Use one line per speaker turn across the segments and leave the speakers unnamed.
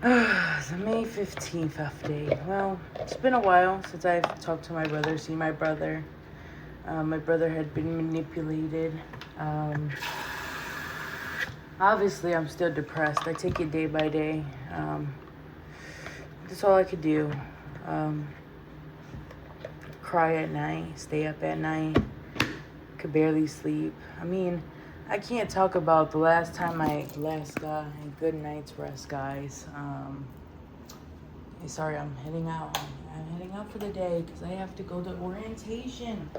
It's May 15th update. Well, it's been a while since I've talked to my brother, seen my brother. My brother had been manipulated. Obviously, I'm still depressed. I take it day by day. That's all I could do. Cry at night, stay up at night, could barely sleep. I mean, I can't talk about the last time I got a good night's rest, guys. Sorry, I'm heading out. I'm heading out for the day because I have to go to orientation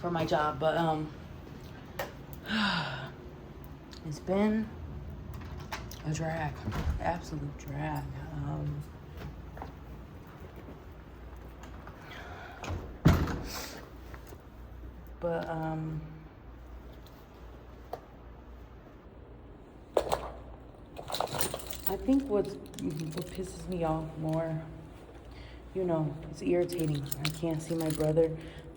for my job. But it's been a drag, absolute drag. But I think what pisses me off more, it's irritating. I can't see my brother,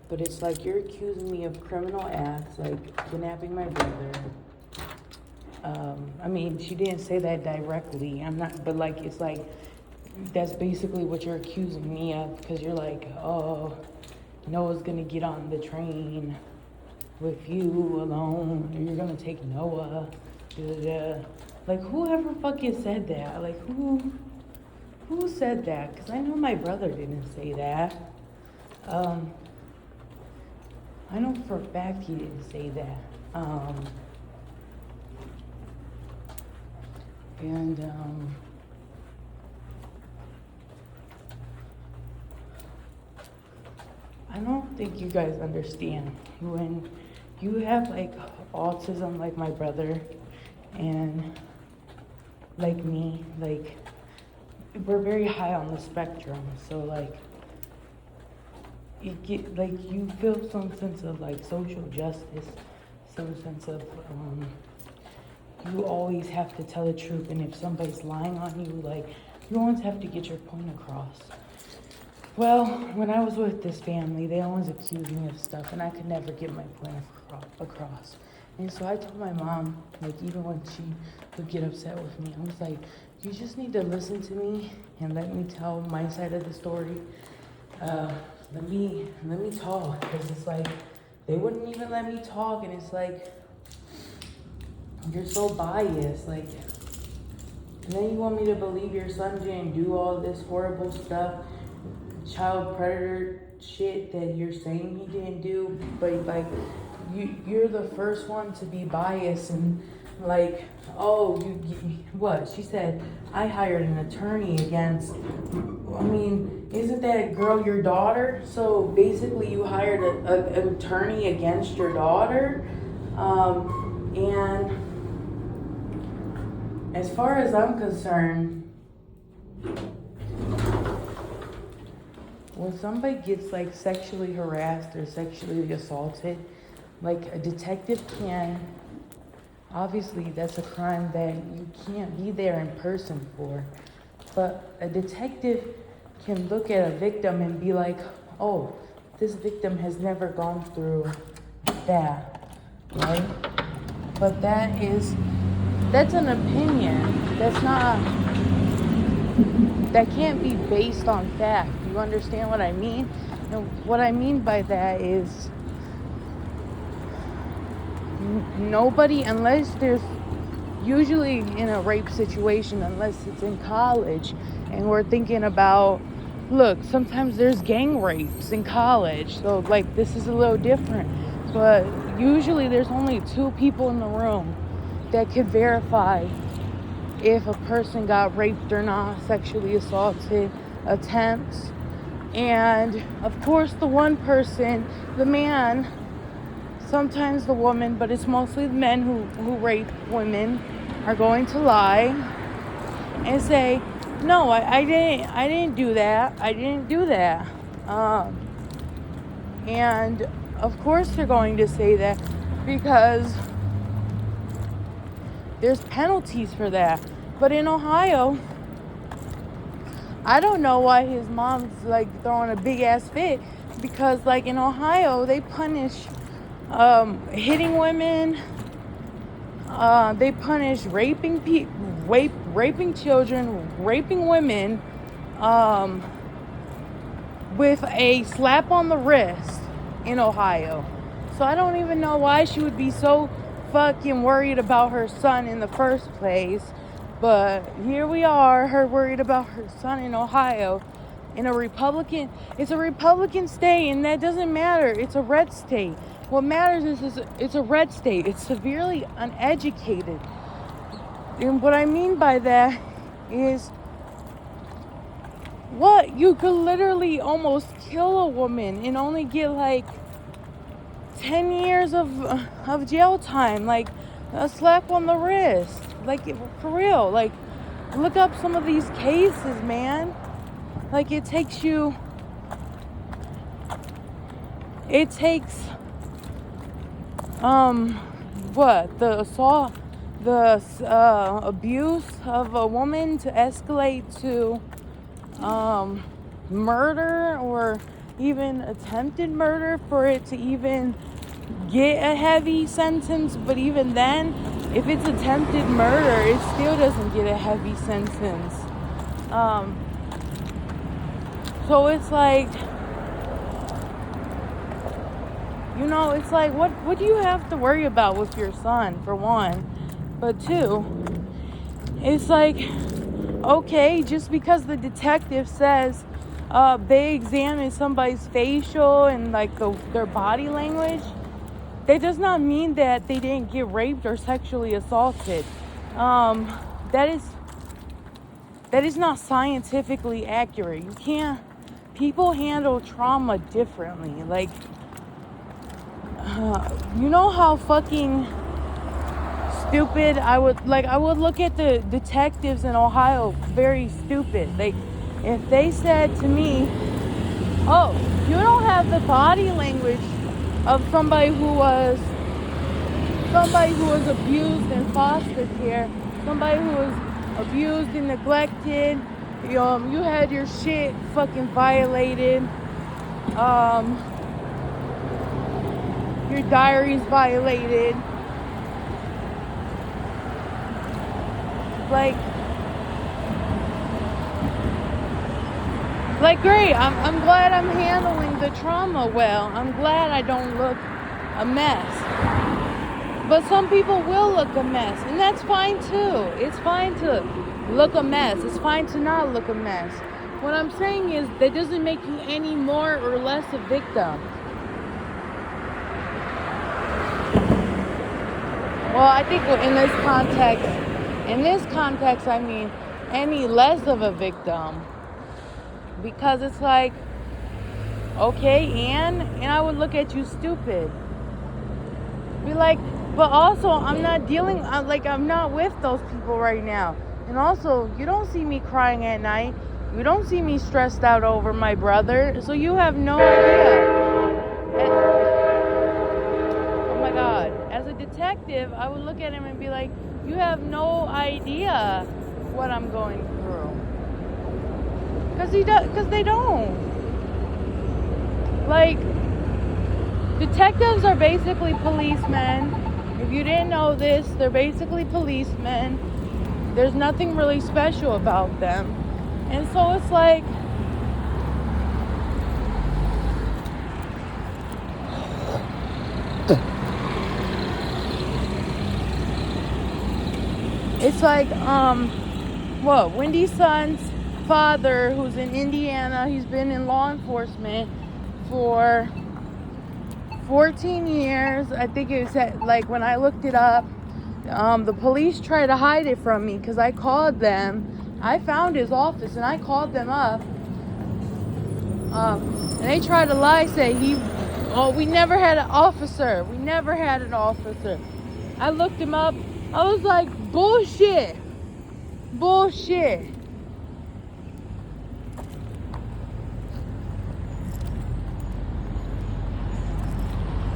but it's like you're accusing me of criminal acts, like kidnapping my brother. I mean, she didn't say that directly. I'm not, but like, it's like, that's basically what you're accusing me of, because you're like, oh, Noah's gonna get on the train with you alone, or you're gonna take Noah. Like, whoever fucking said that? Like, who said that? Because I know my brother didn't say that. I know for a fact he didn't say that. I don't think you guys understand when you have like autism like my brother and like me, like we're very high on the spectrum, so like you feel some sense of like social justice, some sense of you always have to tell the truth, and if somebody's lying on you, like you always have to get your point across. Well, when I was with this family, they always accused me of stuff, and I could never get my point across. And so I told my mom, like, even when she would get upset with me, I was like, you just need to listen to me and let me tell my side of the story. Let me talk, because it's like, they wouldn't even let me talk, and it's like, you're so biased, like, and then you want me to believe your son didn't do all this horrible stuff, child predator shit that you're saying he didn't do, but like, you're the first one to be biased and like, oh, what? She said, I hired an attorney against, I mean, isn't that girl your daughter? So basically you hired an attorney against your daughter. And as far as I'm concerned, when somebody gets like sexually harassed or sexually assaulted, like a detective can, obviously that's a crime that you can't be there in person for, but a detective can look at a victim and be like, oh, this victim has never gone through that, right? But that's an opinion. That can't be based on fact. You understand what I mean? And what I mean by that is nobody, unless there's usually in a rape situation, unless it's in college, and we're thinking about, look, sometimes there's gang rapes in college, so like this is a little different, but usually there's only 2 people in the room that could verify if a person got raped or not, sexually assaulted, attempts. And of course the one person, the man, sometimes the woman, but it's mostly the men who rape women, are going to lie and say, no, I didn't do that. I didn't do that. And of course they're going to say that because there's penalties for that. But in Ohio, I don't know why his mom's like throwing a big ass fit, because like in Ohio they punish hitting women, they punish raping raping children, raping women, with a slap on the wrist in Ohio. So I don't even know why she would be so fucking worried about her son in the first place. But here we are, her worried about her son in Ohio. It's a Republican state, and that doesn't matter. It's a red state. What matters is it's a red state. It's severely uneducated. And what I mean by that is, what? You could literally almost kill a woman and only get like 10 years of jail time. Like a slap on the wrist. Like, for real. Like, look up some of these cases, man. Like, it takes the assault, the abuse of a woman to escalate to murder or even attempted murder for it to even get a heavy sentence. But even then, if it's attempted murder, it still doesn't get a heavy sentence. So it's like, it's like, what do you have to worry about with your son, for one? But two, it's like, okay, just because the detective says they examined somebody's facial and like their body language, that does not mean that they didn't get raped or sexually assaulted. That is not scientifically accurate. People handle trauma differently. Like, you know how fucking stupid I would look at the detectives in Ohio very stupid. Like, if they said to me, oh, you don't have the body language of somebody who was abused in foster care, somebody who was abused and neglected, you had your shit fucking violated, your diaries violated, like great, I'm glad I'm handling the trauma well. I'm glad I don't look a mess. But some people will look a mess, and that's fine too. It's fine to look a mess. It's fine to not look a mess. What I'm saying is that doesn't make you any more or less a victim. Well, I think in this context, I mean any less of a victim. Because it's like, okay, and I would look at you stupid. Be like, but also I'm not with those people right now. And also, you don't see me crying at night. You don't see me stressed out over my brother. So you have no idea. Oh my God. As a detective, I would look at him and be like, you have no idea what I'm going through. Because they don't. Like, detectives are basically policemen. If you didn't know this, they're basically policemen. There's nothing really special about them. And so it's like, Wendy's son's father, who's in Indiana, he's been in law enforcement for 14 years. I think it was when I looked it up, the police tried to hide it from me because I called them. I found his office and I called them up. And they tried to lie, say we never had an officer. We never had an officer. I looked him up. I was like, bullshit. Bullshit.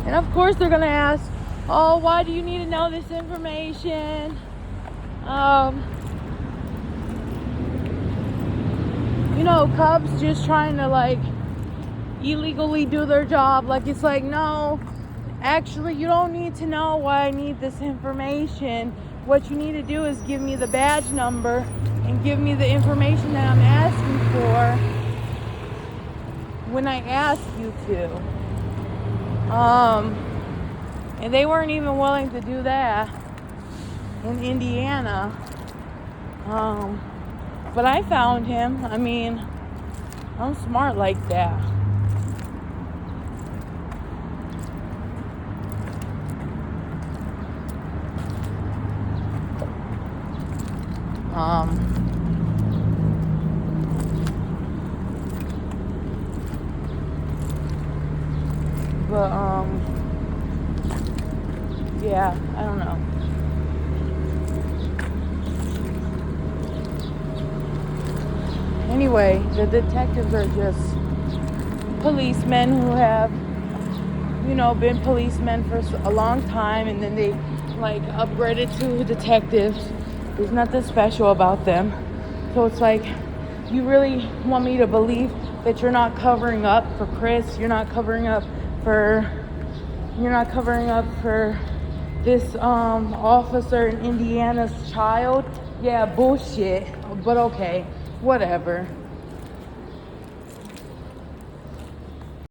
And of course they're going to ask, oh, why do you need to know this information? Cops just trying to illegally do their job. It's like, no, actually you don't need to know why I need this information. what you need to do is give me the badge number and give me the information that I'm asking for when I ask you to. And they weren't even willing to do that in Indiana. But I found him. I mean, I'm smart like that. But yeah, I don't know. Anyway, the detectives are just policemen who have, been policemen for a long time, and then they like upgraded to detectives. There's nothing special about them. So it's like, you really want me to believe that you're not covering up for Chris, you're not covering up for this officer in Indiana's child? Yeah, bullshit. But okay, whatever.